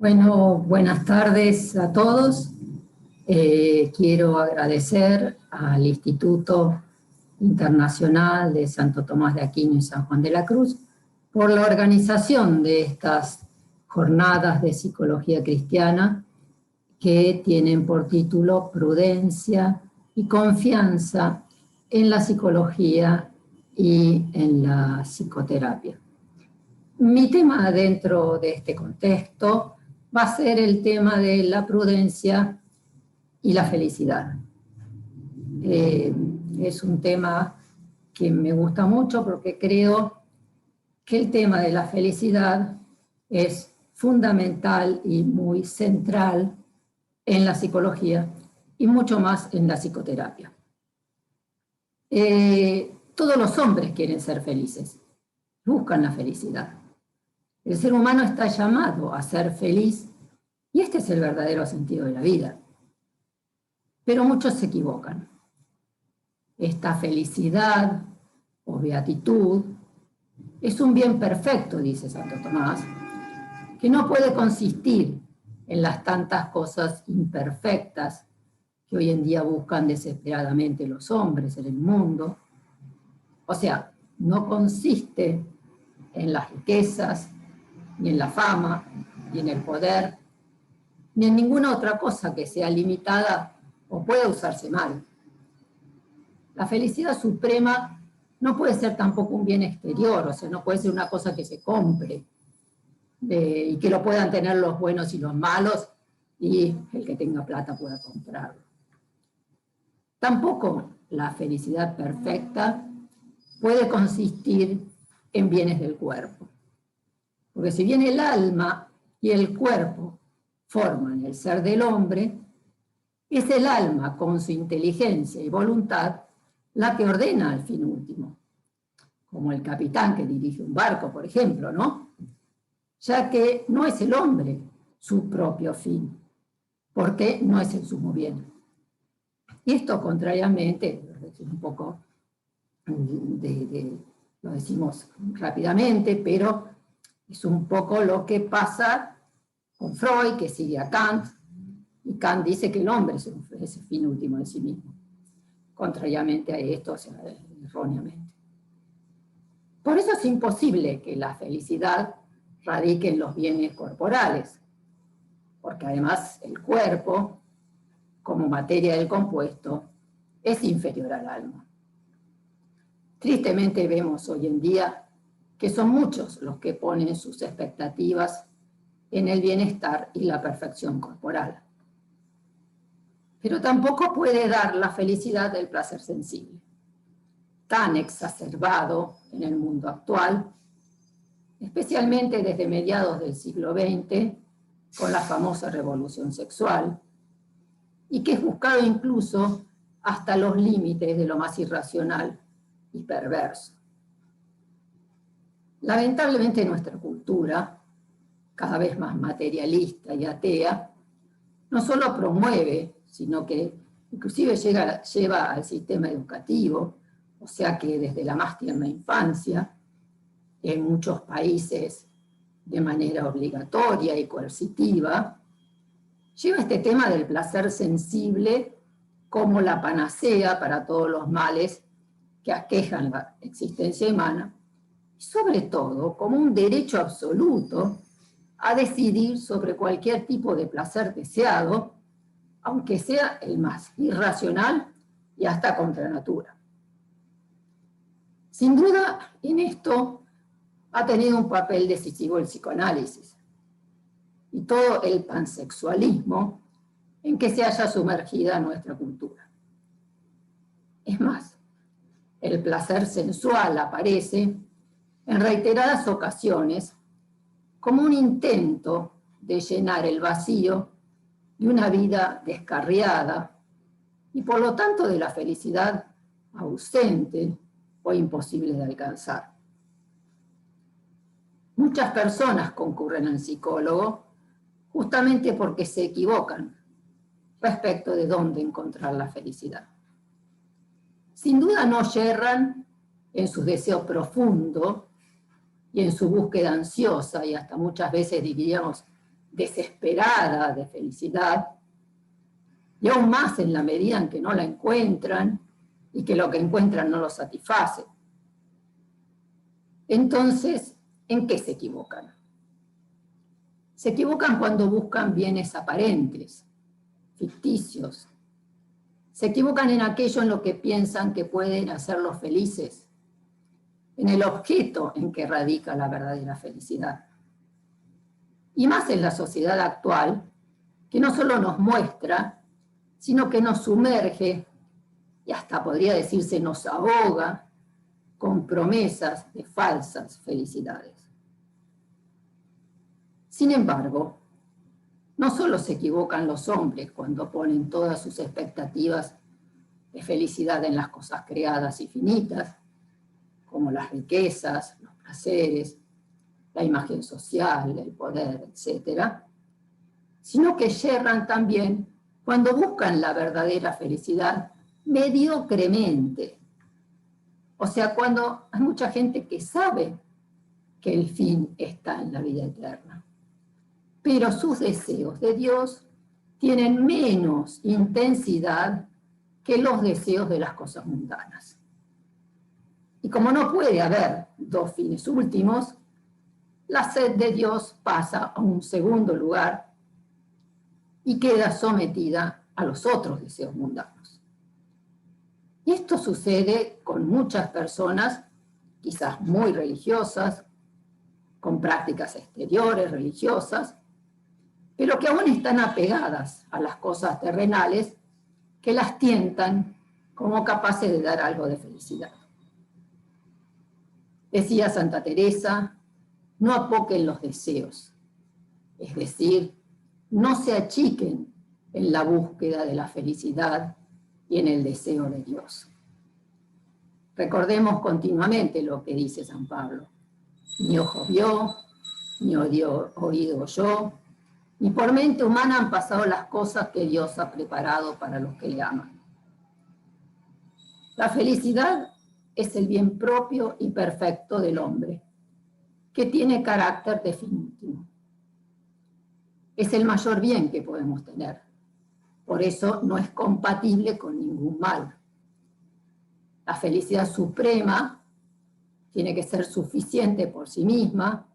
Bueno, buenas tardes a todos. Quiero agradecer al Instituto Internacional de Santo Tomás de Aquino y San Juan de la Cruz por la organización de estas jornadas de psicología cristiana que tienen por título Prudencia y confianza en la psicología y en la psicoterapia. Mi tema dentro de este contexto va a ser el tema de la prudencia y la felicidad. Es un tema que me gusta mucho porque creo que el tema de la felicidad es fundamental y muy central en la psicología y mucho más en la psicoterapia. Todos los hombres quieren ser felices, buscan la felicidad. El ser humano está llamado a ser feliz y este es el verdadero sentido de la vida. Pero muchos se equivocan. Esta felicidad o beatitud es un bien perfecto, dice Santo Tomás, que no puede consistir en las tantas cosas imperfectas que hoy en día buscan desesperadamente los hombres en el mundo. O sea, no consiste en las riquezas, ni en la fama, ni en el poder, ni en ninguna otra cosa que sea limitada o pueda usarse mal. La felicidad suprema no puede ser tampoco un bien exterior, o sea, no puede ser una cosa que se compre y que lo puedan tener los buenos y los malos y el que tenga plata pueda comprarlo. Tampoco la felicidad perfecta puede consistir en bienes del cuerpo. Porque si bien el alma y el cuerpo forman el ser del hombre, es el alma con su inteligencia y voluntad la que ordena al fin último, como el capitán que dirige un barco, por ejemplo, ¿no? Ya que no es el hombre su propio fin, porque no es el sumo bien. Y esto contrariamente, un poco lo decimos rápidamente, pero es un poco lo que pasa con Freud, que sigue a Kant, y Kant dice que el hombre es el fin último de sí mismo. Contrariamente a esto, o sea, erróneamente. Por eso es imposible que la felicidad radique en los bienes corporales, porque además el cuerpo, como materia del compuesto, es inferior al alma. Tristemente vemos hoy en día que son muchos los que ponen sus expectativas en el bienestar y la perfección corporal. Pero tampoco puede dar la felicidad del placer sensible, tan exacerbado en el mundo actual, especialmente desde mediados del siglo XX, con la famosa revolución sexual, y que es buscado incluso hasta los límites de lo más irracional y perverso. Lamentablemente nuestra cultura, cada vez más materialista y atea, no solo promueve, sino que inclusive lleva al sistema educativo, o sea que desde la más tierna infancia, en muchos países de manera obligatoria y coercitiva, lleva este tema del placer sensible como la panacea para todos los males que aquejan la existencia humana, y sobre todo como un derecho absoluto a decidir sobre cualquier tipo de placer deseado, aunque sea el más irracional y hasta contra natura. Sin duda, en esto ha tenido un papel decisivo el psicoanálisis y todo el pansexualismo en que se haya sumergida nuestra cultura. Es más, el placer sensual aparece en reiteradas ocasiones como un intento de llenar el vacío de una vida descarriada y por lo tanto de la felicidad ausente o imposible de alcanzar. Muchas personas concurren al psicólogo justamente porque se equivocan respecto de dónde encontrar la felicidad. Sin duda no yerran en sus deseos profundos y en su búsqueda ansiosa y hasta muchas veces diríamos desesperada de felicidad, y aún más en la medida en que no la encuentran y que lo que encuentran no los satisface. Entonces, ¿en qué se equivocan? Se equivocan cuando buscan bienes aparentes, ficticios. Se equivocan en aquello en lo que piensan que pueden hacerlos felices, en el objeto en que radica la verdadera felicidad. Y más en la sociedad actual, que no solo nos muestra, sino que nos sumerge, y hasta podría decirse nos ahoga, con promesas de falsas felicidades. Sin embargo, no solo se equivocan los hombres cuando ponen todas sus expectativas de felicidad en las cosas creadas y finitas, como las riquezas, los placeres, la imagen social, el poder, etc., sino que yerran también cuando buscan la verdadera felicidad mediocremente. O sea, cuando hay mucha gente que sabe que el fin está en la vida eterna, pero sus deseos de Dios tienen menos intensidad que los deseos de las cosas mundanas. Y como no puede haber dos fines últimos, la sed de Dios pasa a un segundo lugar y queda sometida a los otros deseos mundanos. Y esto sucede con muchas personas, quizás muy religiosas, con prácticas exteriores religiosas, pero que aún están apegadas a las cosas terrenales que las tientan como capaces de dar algo de felicidad. Decía Santa Teresa, no apoquen los deseos, es decir, no se achiquen en la búsqueda de la felicidad y en el deseo de Dios. Recordemos continuamente lo que dice San Pablo. Ni ojo vio, ni oído oyó, ni por mente humana han pasado las cosas que Dios ha preparado para los que le aman. La felicidad es el bien propio y perfecto del hombre, que tiene carácter definitivo. Es el mayor bien que podemos tener. Por eso no es compatible con ningún mal. La felicidad suprema tiene que ser suficiente por sí misma,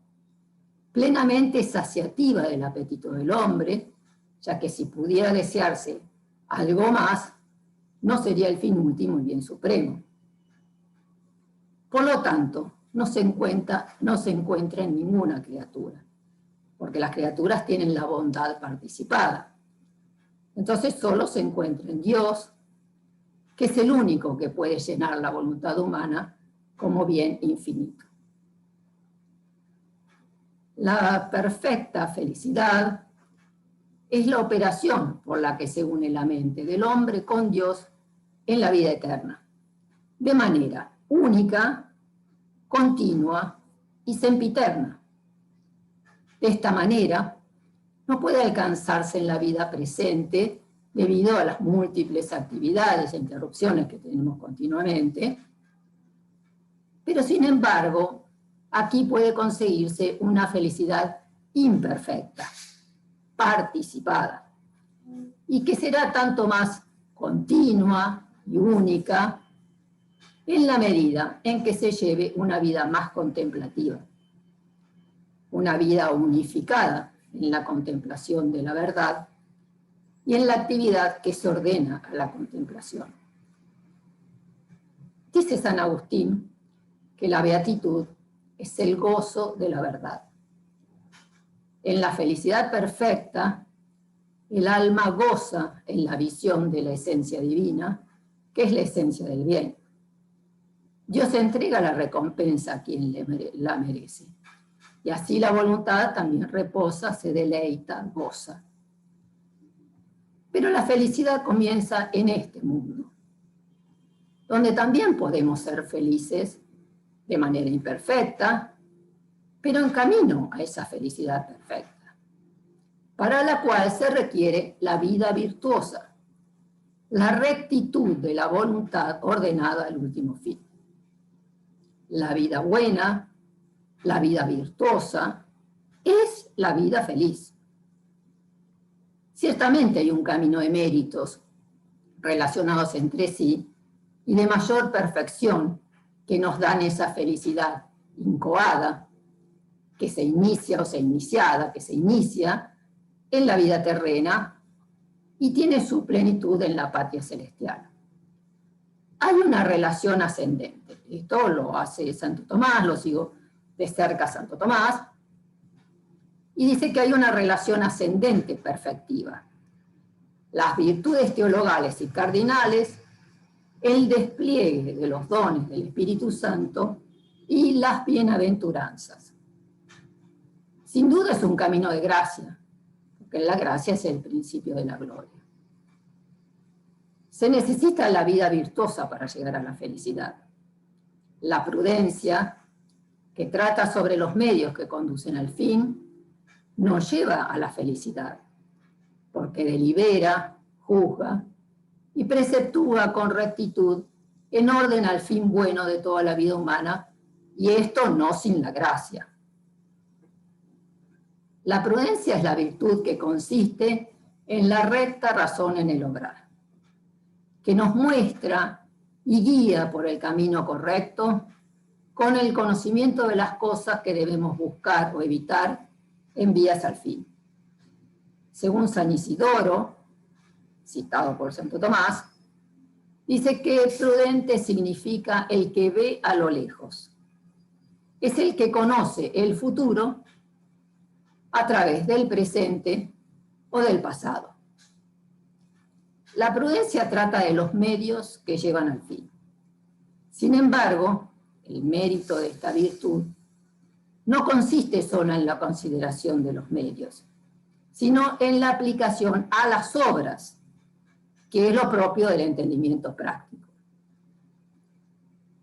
plenamente saciativa del apetito del hombre, ya que si pudiera desearse algo más, no sería el fin último y bien supremo. Por lo tanto, no se encuentra en ninguna criatura, porque las criaturas tienen la bondad participada. Entonces solo se encuentra en Dios, que es el único que puede llenar la voluntad humana como bien infinito. La perfecta felicidad es la operación por la que se une la mente del hombre con Dios en la vida eterna, de manera única, continua y sempiterna. De esta manera, no puede alcanzarse en la vida presente debido a las múltiples actividades e interrupciones que tenemos continuamente, pero sin embargo, aquí puede conseguirse una felicidad imperfecta, participada, y que será tanto más continua y única en la medida en que se lleve una vida más contemplativa, una vida unificada en la contemplación de la verdad y en la actividad que se ordena a la contemplación. Dice San Agustín que la beatitud es el gozo de la verdad. En la felicidad perfecta, el alma goza en la visión de la esencia divina, que es la esencia del bien. Dios entrega la recompensa a quien la merece. Y así la voluntad también reposa, se deleita, goza. Pero la felicidad comienza en este mundo, donde también podemos ser felices de manera imperfecta, pero en camino a esa felicidad perfecta, para la cual se requiere la vida virtuosa, la rectitud de la voluntad ordenada al último fin. La vida buena, la vida virtuosa, es la vida feliz. Ciertamente hay un camino de méritos relacionados entre sí y de mayor perfección que nos dan esa felicidad incoada, que se inicia que se inicia en la vida terrena y tiene su plenitud en la patria celestial. Hay una relación ascendente. Esto lo hace Santo Tomás, lo sigo de cerca a Santo Tomás, y dice que hay una relación ascendente perfectiva. Las virtudes teologales y cardinales, el despliegue de los dones del Espíritu Santo y las bienaventuranzas. Sin duda es un camino de gracia, porque la gracia es el principio de la gloria. Se necesita la vida virtuosa para llegar a la felicidad. La prudencia, que trata sobre los medios que conducen al fin, nos lleva a la felicidad, porque delibera, juzga y preceptúa con rectitud en orden al fin bueno de toda la vida humana, y esto no sin la gracia. La prudencia es la virtud que consiste en la recta razón en el obrar, que nos muestra y guía por el camino correcto con el conocimiento de las cosas que debemos buscar o evitar en vías al fin. Según San Isidoro, citado por Santo Tomás, dice que prudente significa el que ve a lo lejos. Es el que conoce el futuro a través del presente o del pasado. La prudencia trata de los medios que llevan al fin. Sin embargo, el mérito de esta virtud no consiste solo en la consideración de los medios, sino en la aplicación a las obras, que es lo propio del entendimiento práctico.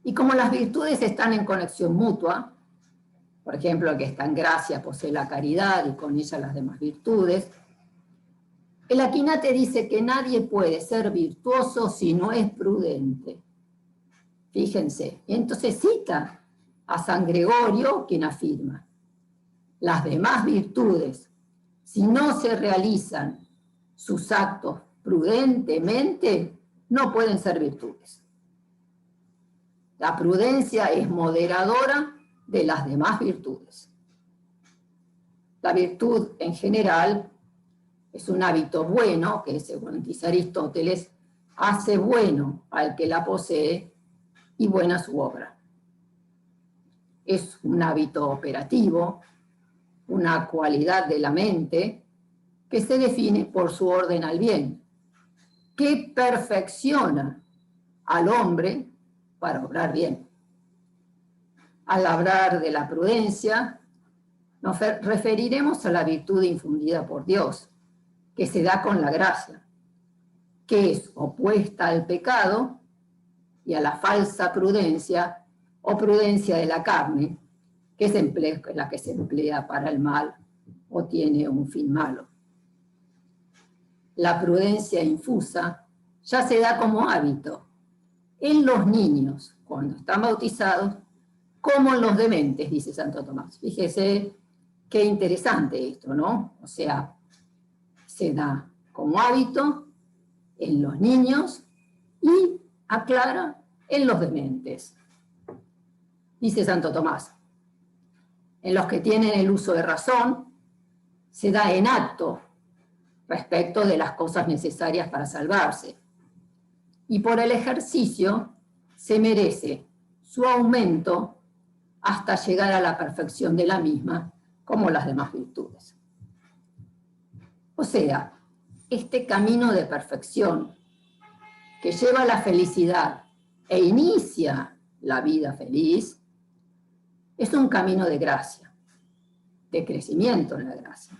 Y como las virtudes están en conexión mutua, por ejemplo, el que está en gracia posee la caridad y con ella las demás virtudes, el Aquinate dice que nadie puede ser virtuoso si no es prudente. Fíjense, y entonces cita a San Gregorio, quien afirma: las demás virtudes, si no se realizan sus actos prudentemente, no pueden ser virtudes. La prudencia es moderadora de las demás virtudes. La virtud en general es un hábito bueno que, según dice Aristóteles, hace bueno al que la posee y buena su obra. Es un hábito operativo, una cualidad de la mente que se define por su orden al bien, que perfecciona al hombre para obrar bien. Al hablar de la prudencia, nos referiremos a la virtud infundida por Dios, que se da con la gracia, que es opuesta al pecado y a la falsa prudencia o prudencia de la carne, que es la que se emplea para el mal o tiene un fin malo. La prudencia infusa ya se da como hábito en los niños cuando están bautizados, como en los dementes, dice Santo Tomás. Fíjese qué interesante esto, ¿no? O sea, se da como hábito en los niños y aclara en los dementes. Dice Santo Tomás: en los que tienen el uso de razón, se da en acto respecto de las cosas necesarias para salvarse. Y por el ejercicio se merece su aumento hasta llegar a la perfección de la misma, como las demás virtudes. O sea, este camino de perfección que lleva a la felicidad e inicia la vida feliz, es un camino de gracia, de crecimiento en la gracia.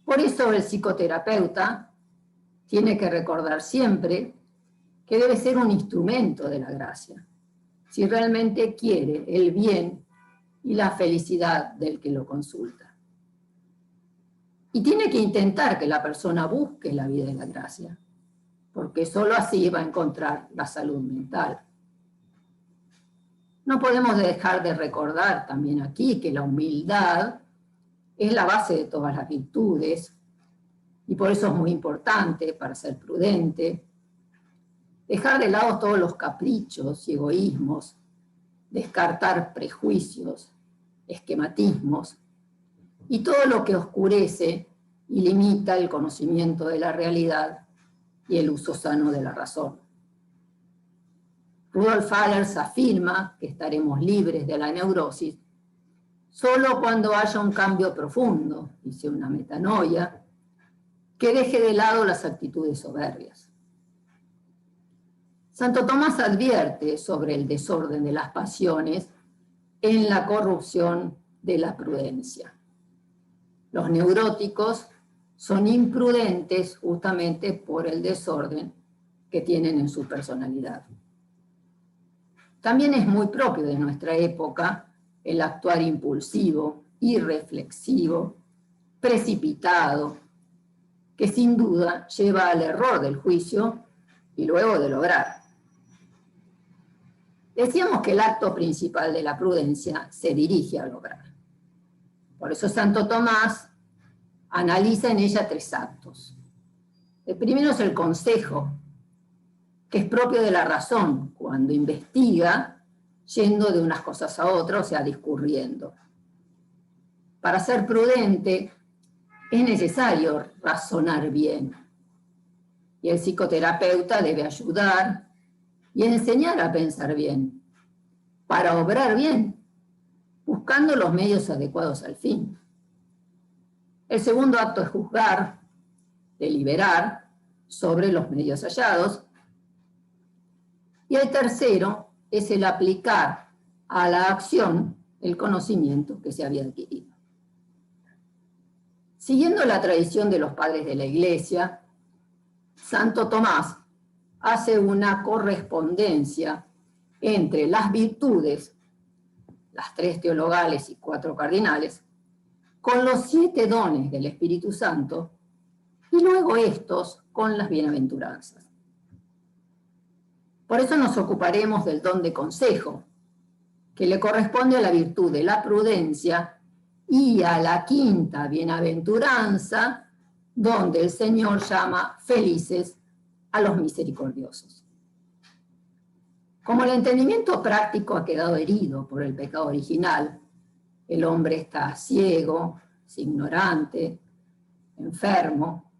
Por eso el psicoterapeuta tiene que recordar siempre que debe ser un instrumento de la gracia, si realmente quiere el bien y la felicidad del que lo consulta. Y tiene que intentar que la persona busque la vida y la gracia, porque solo así va a encontrar la salud mental. No podemos dejar de recordar también aquí que la humildad es la base de todas las virtudes, Y por eso es muy importante, para ser prudente, dejar de lado todos los caprichos y egoísmos, descartar prejuicios, esquematismos y todo lo que oscurece y limita el conocimiento de la realidad y el uso sano de la razón. Rudolf Allers afirma que estaremos libres de la neurosis solo cuando haya un cambio profundo, dice una metanoia, que deje de lado las actitudes soberbias. Santo Tomás advierte sobre el desorden de las pasiones en la corrupción de la prudencia. Los neuróticos son imprudentes justamente por el desorden que tienen en su personalidad. También es muy propio de nuestra época el actuar impulsivo, irreflexivo, precipitado, que sin duda lleva al error del juicio y luego del obrar. Decíamos que el acto principal de la prudencia se dirige al obrar. Por eso Santo Tomás analiza en ella 3 actos. El primero es el consejo, que es propio de la razón, cuando investiga, yendo de unas cosas a otras, o sea, discurriendo. Para ser prudente es necesario razonar bien. Y el psicoterapeuta debe ayudar y enseñar a pensar bien, para obrar bien, buscando los medios adecuados al fin. El segundo acto es juzgar, deliberar sobre los medios hallados. Y el tercero es el aplicar a la acción el conocimiento que se había adquirido. Siguiendo la tradición de los padres de la Iglesia, Santo Tomás hace una correspondencia entre las virtudes, las 3 teologales y 4 cardinales, con los 7 dones del Espíritu Santo, y luego estos con las bienaventuranzas. Por eso nos ocuparemos del don de consejo, que le corresponde a la virtud de la prudencia y a la 5ª bienaventuranza, donde el Señor llama felices a los misericordiosos. Como el entendimiento práctico ha quedado herido por el pecado original, el hombre está ciego, es ignorante, enfermo,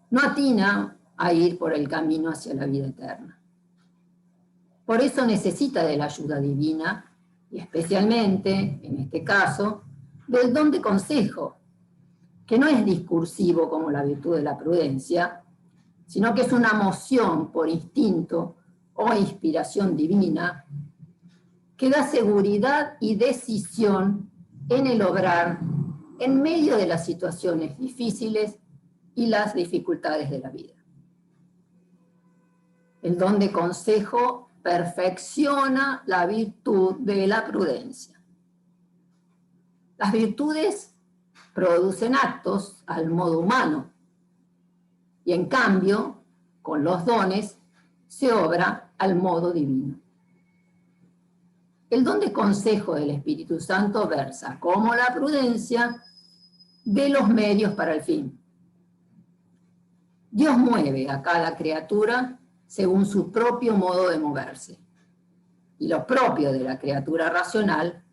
no atina a ir por el camino hacia la vida eterna. Por eso necesita de la ayuda divina, y especialmente, en este caso, del don de consejo, que no es discursivo como la virtud de la prudencia, sino que es una moción por instinto o inspiración divina que da seguridad y decisión en el obrar en medio de las situaciones difíciles y las dificultades de la vida. El don de consejo perfecciona la virtud de la prudencia. Las virtudes producen actos al modo humano, y en cambio, con los dones, se obra al modo divino. El don de consejo del Espíritu Santo versa, como la prudencia, de los medios para el fin. Dios mueve a cada criatura según su propio modo de moverse. Y lo propio de la criatura racional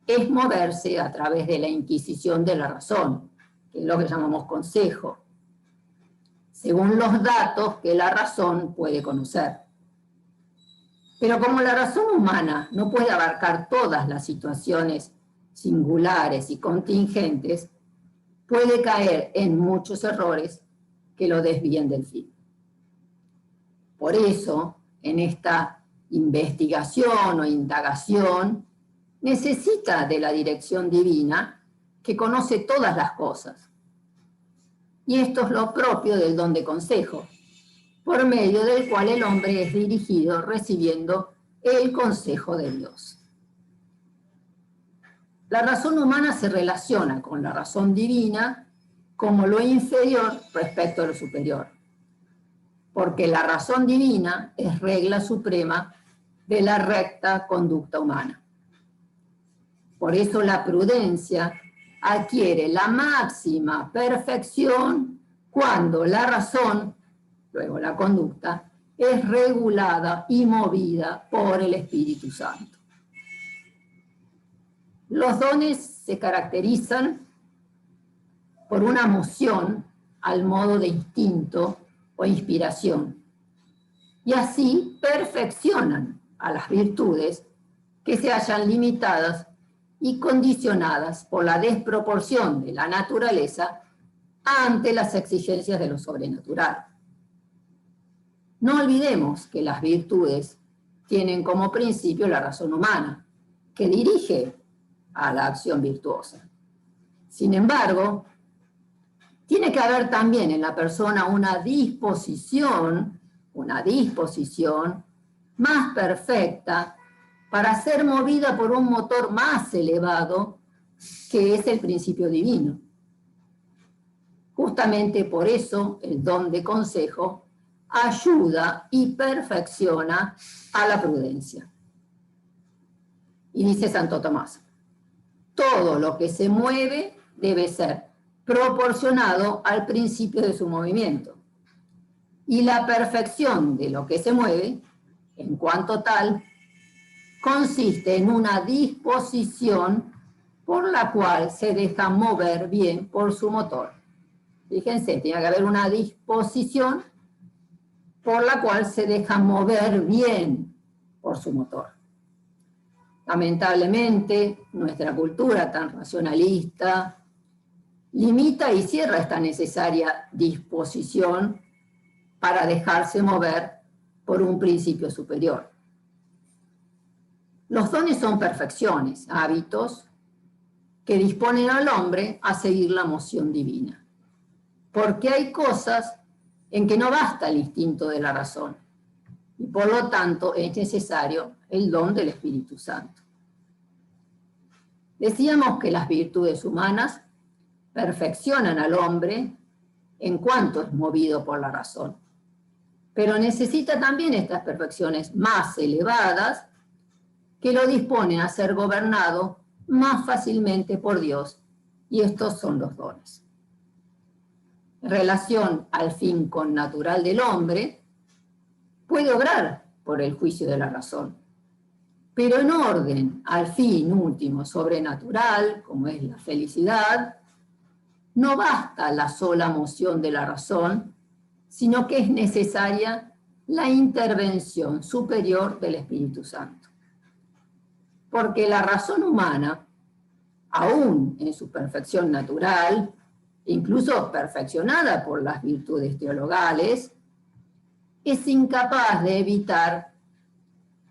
es moverse a través de la inquisición de la razón, que es lo que llamamos consejo, según los datos que la razón puede conocer. Pero como la razón humana no puede abarcar todas las situaciones singulares y contingentes, puede caer en muchos errores que lo desvíen del fin. Por eso, en esta investigación o indagación, necesita de la dirección divina que conoce todas las cosas. Y esto es lo propio del don de consejo, por medio del cual el hombre es dirigido recibiendo el consejo de Dios. La razón humana se relaciona con la razón divina como lo inferior respecto a lo superior, porque la razón divina es regla suprema de la recta conducta humana. Por eso la prudencia adquiere la máxima perfección cuando la razón, luego la conducta, es regulada y movida por el Espíritu Santo. Los dones se caracterizan por una moción al modo de instinto o inspiración, y así perfeccionan a las virtudes que se hallan limitadas y condicionadas por la desproporción de la naturaleza ante las exigencias de lo sobrenatural. No olvidemos que las virtudes tienen como principio la razón humana, que dirige a la acción virtuosa. Sin embargo, tiene que haber también en la persona una disposición más perfecta para ser movida por un motor más elevado, que es el principio divino. Justamente por eso el don de consejo ayuda y perfecciona a la prudencia. Y dice Santo Tomás, todo lo que se mueve debe ser proporcionado al principio de su movimiento. Y la perfección de lo que se mueve, en cuanto tal, consiste en una disposición por la cual se deja mover bien por su motor. Fíjense, tiene que haber una disposición por la cual se deja mover bien por su motor. Lamentablemente, nuestra cultura tan racionalista limita y cierra esta necesaria disposición para dejarse mover por un principio superior. Los dones son perfecciones, hábitos que disponen al hombre a seguir la moción divina. Porque hay cosas en que no basta el instinto de la razón, y por lo tanto es necesario el don del Espíritu Santo. Decíamos que las virtudes humanas perfeccionan al hombre en cuanto es movido por la razón, pero necesita también estas perfecciones más elevadas que lo disponen a ser gobernado más fácilmente por Dios, y estos son los dones. En relación al fin connatural del hombre, puede obrar por el juicio de la razón, pero en orden al fin último sobrenatural, como es la felicidad, no basta la sola moción de la razón, sino que es necesaria la intervención superior del Espíritu Santo. Porque la razón humana, aún en su perfección natural, incluso perfeccionada por las virtudes teologales, es incapaz de evitar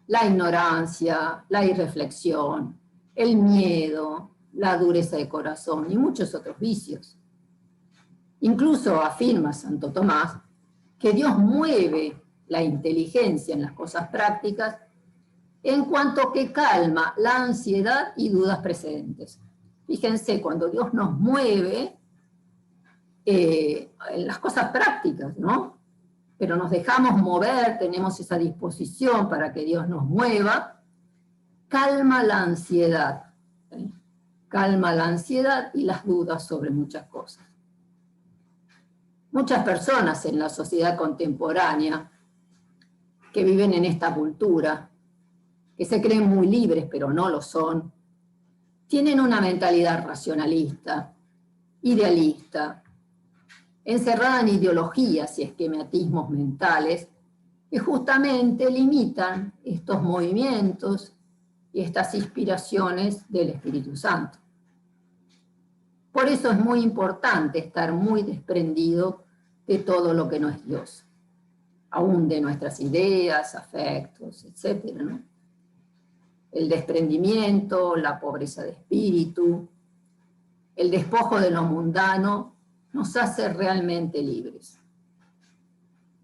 la ignorancia, la irreflexión, el miedo, la dureza de corazón y muchos otros vicios. Incluso afirma Santo Tomás que Dios mueve la inteligencia en las cosas prácticas en cuanto que calma la ansiedad y dudas precedentes. Fíjense, cuando Dios nos mueve en las cosas prácticas, ¿no? Pero nos dejamos mover, tenemos esa disposición para que Dios nos mueva, calma la ansiedad, ¿sí? Calma la ansiedad y las dudas sobre muchas cosas. Muchas personas en la sociedad contemporánea que viven en esta cultura, que se creen muy libres pero no lo son, tienen una mentalidad racionalista, idealista, encerrada en ideologías y esquematismos mentales que justamente limitan estos movimientos y estas inspiraciones del Espíritu Santo. Por eso es muy importante estar muy desprendido de todo lo que no es Dios, aún de nuestras ideas, afectos, etc., ¿no? El desprendimiento, la pobreza de espíritu, el despojo de lo mundano, nos hace realmente libres.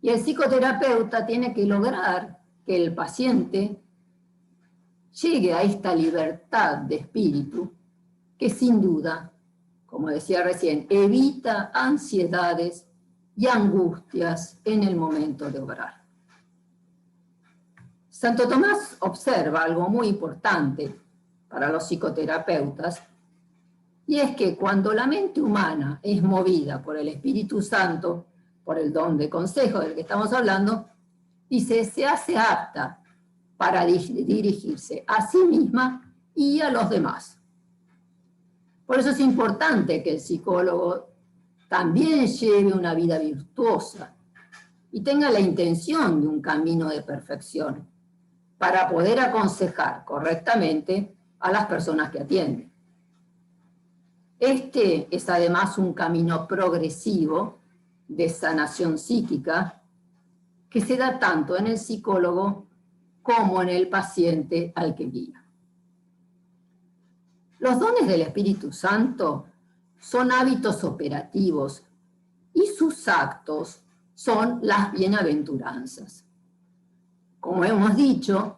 Y el psicoterapeuta tiene que lograr que el paciente llegue a esta libertad de espíritu que sin duda, como decía recién, evita ansiedades y angustias en el momento de obrar. Santo Tomás observa algo muy importante para los psicoterapeutas, Y es que cuando la mente humana es movida por el Espíritu Santo, por el don de consejo del que estamos hablando, dice, se hace apta para dirigirse a sí misma y a los demás. Por eso es importante que el psicólogo también lleve una vida virtuosa y tenga la intención de un camino de perfección para poder aconsejar correctamente a las personas que atiende. Este es además un camino progresivo de sanación psíquica que se da tanto en el psicólogo como en el paciente al que guía. Los dones del Espíritu Santo son hábitos operativos y sus actos son las bienaventuranzas. Como hemos dicho,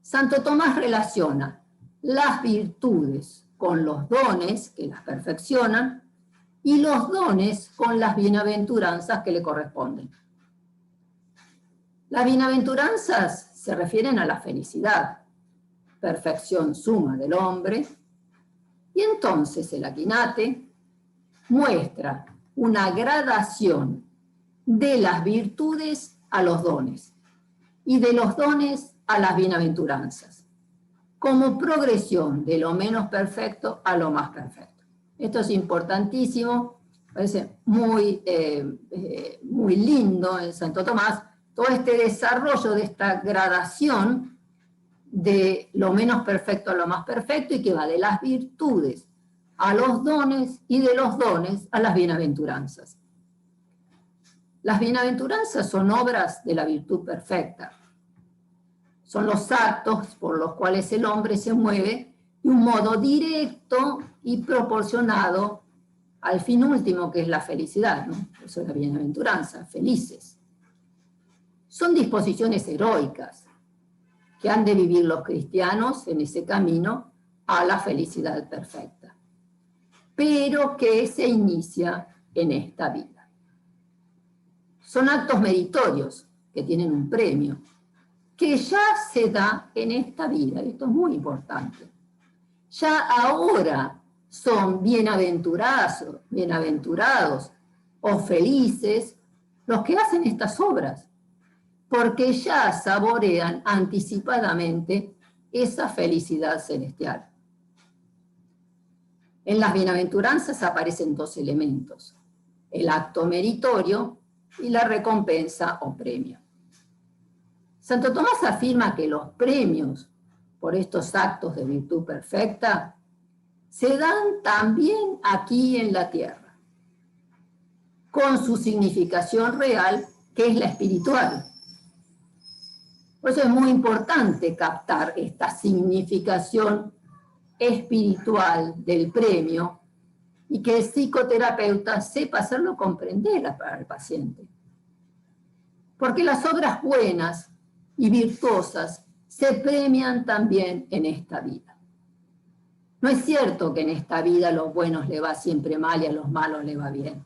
Santo Tomás relaciona las virtudes con los dones que las perfeccionan y los dones con las bienaventuranzas que le corresponden. Las bienaventuranzas se refieren a la felicidad, perfección suma del hombre, y entonces el Aquinate muestra una gradación de las virtudes a los dones y de los dones a las bienaventuranzas, como progresión de lo menos perfecto a lo más perfecto. Esto es importantísimo, parece muy lindo en Santo Tomás, todo este desarrollo de esta gradación de lo menos perfecto a lo más perfecto y que va de las virtudes a los dones y de los dones a las bienaventuranzas. Las bienaventuranzas son obras de la virtud perfecta. Son los actos por los cuales el hombre se mueve de un modo directo y proporcionado al fin último, que es la felicidad, ¿no? Eso es la bienaventuranza, felices. Son disposiciones heroicas que han de vivir los cristianos en ese camino a la felicidad perfecta, pero que se inicia en esta vida. Son actos meritorios que tienen un premio, que ya se da en esta vida, esto es muy importante. Ya ahora son bienaventurados o felices los que hacen estas obras, porque ya saborean anticipadamente esa felicidad celestial. En las bienaventuranzas aparecen dos elementos, el acto meritorio y la recompensa o premio. Santo Tomás afirma que los premios por estos actos de virtud perfecta se dan también aquí en la tierra, con su significación real, que es la espiritual. Por eso es muy importante captar esta significación espiritual del premio y que el psicoterapeuta sepa hacerlo comprender para el paciente. Porque las obras buenas y virtuosas se premian también en esta vida. No es cierto que en esta vida a los buenos le va siempre mal y a los malos le va bien.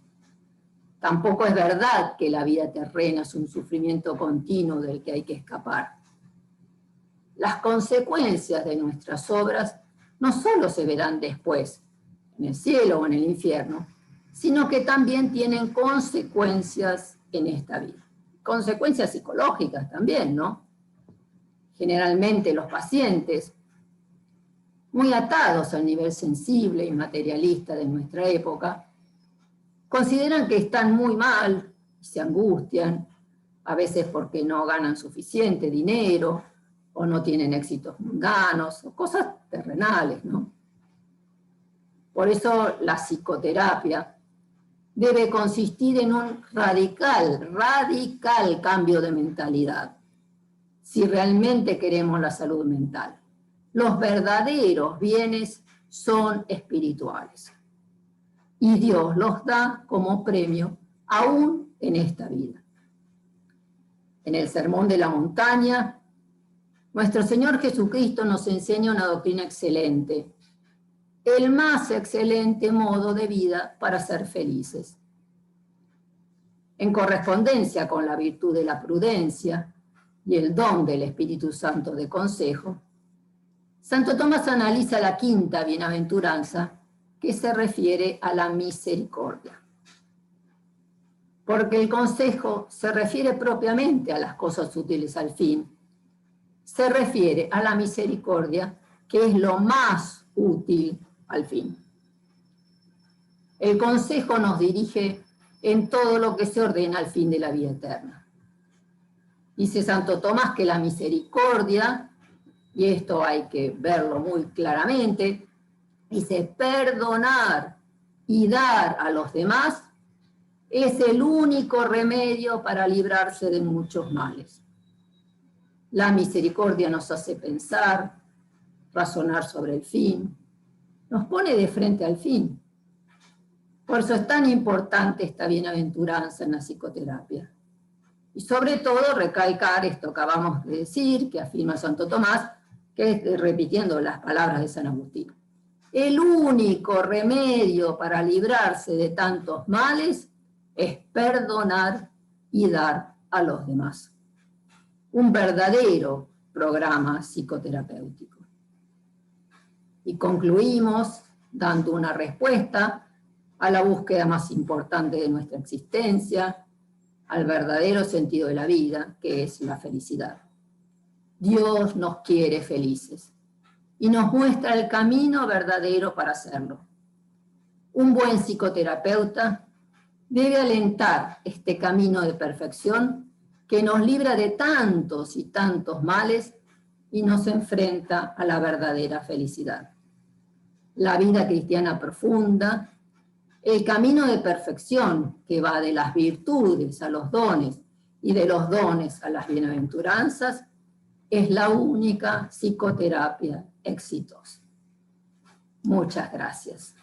Tampoco es verdad que la vida terrena es un sufrimiento continuo del que hay que escapar. Las consecuencias de nuestras obras no solo se verán después, en el cielo o en el infierno, sino que también tienen consecuencias en esta vida. Consecuencias psicológicas también, ¿no? Generalmente los pacientes, muy atados al nivel sensible y materialista de nuestra época, consideran que están muy mal, se angustian, a veces porque no ganan suficiente dinero, o no tienen éxitos mundanos, o cosas terrenales, ¿no? Por eso la psicoterapia debe consistir en un radical cambio de mentalidad, si realmente queremos la salud mental. Los verdaderos bienes son espirituales, y Dios los da como premio aún en esta vida. En el Sermón de la Montaña, nuestro Señor Jesucristo nos enseña una doctrina excelente, el más excelente modo de vida para ser felices. En correspondencia con la virtud de la prudencia y el don del Espíritu Santo de consejo, Santo Tomás analiza la quinta bienaventuranza, que se refiere a la misericordia. Porque el consejo se refiere propiamente a las cosas útiles al fin. Se refiere a la misericordia, que es lo más útil al fin. El consejo nos dirige en todo lo que se ordena al fin de la vida eterna. Dice Santo Tomás que la misericordia, y esto hay que verlo muy claramente, dice perdonar y dar a los demás es el único remedio para librarse de muchos males. La misericordia nos hace pensar, razonar sobre el fin, nos pone de frente al fin. Por eso es tan importante esta bienaventuranza en la psicoterapia. Y sobre todo recalcar esto que acabamos de decir, que afirma Santo Tomás, que es repitiendo las palabras de San Agustín. El único remedio para librarse de tantos males es perdonar y dar a los demás. Un verdadero programa psicoterapéutico. Y concluimos dando una respuesta a la búsqueda más importante de nuestra existencia, al verdadero sentido de la vida, que es la felicidad. Dios nos quiere felices y nos muestra el camino verdadero para hacerlo. Un buen psicoterapeuta debe alentar este camino de perfección que nos libra de tantos y tantos males y nos enfrenta a la verdadera felicidad. La vida cristiana profunda, el camino de perfección que va de las virtudes a los dones y de los dones a las bienaventuranzas, es la única psicoterapia exitosa. Muchas gracias.